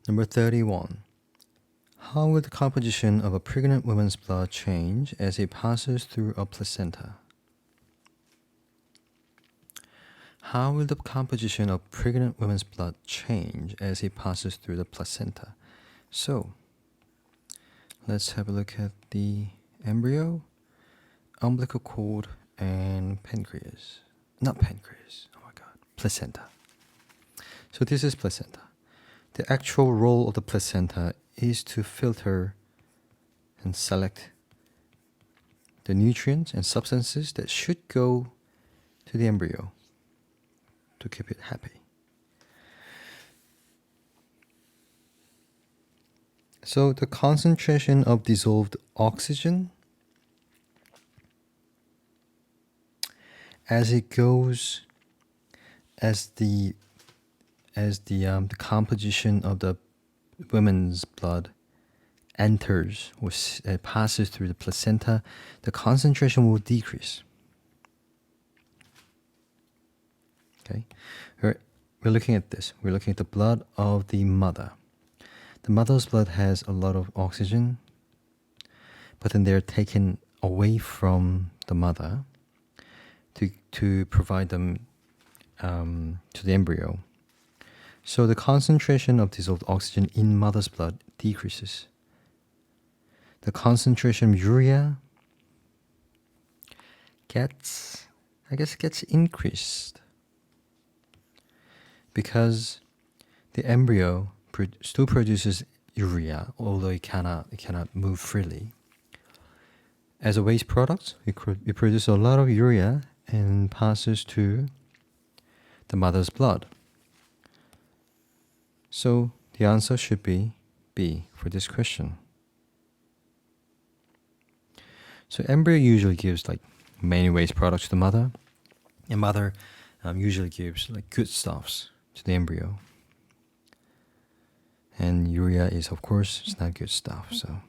Number 31. How will the composition of a pregnant woman's blood change as it passes through a placenta? How will the composition of pregnant women's blood change as it passes through the placenta? So, let's have a look at the embryo, umbilical cord, and pancreas. Not pancreas, oh my god, placenta. So this is placenta. The actual role of the placenta is to filter and select the nutrients and substances that should go to the embryo to keep it happy. So the concentration of dissolved oxygen as it goes, as the composition of the women's blood enters or passes through the placenta, the concentration will decrease. Okay, we're looking at this. We're looking at the blood of the mother. The mother's blood has a lot of oxygen, but then they're taken away from the mother to provide them to the embryo. So the concentration of dissolved oxygen in mother's blood decreases. The concentration of urea gets increased because the embryo still produces urea, although it cannot move freely. As a waste product, it produces a lot of urea and passes to the mother's blood. So the answer should be B for this question. So embryo usually gives like many waste products to the mother, and mother usually gives like good stuffs to the embryo. And urea is, of course, it's not good stuff. So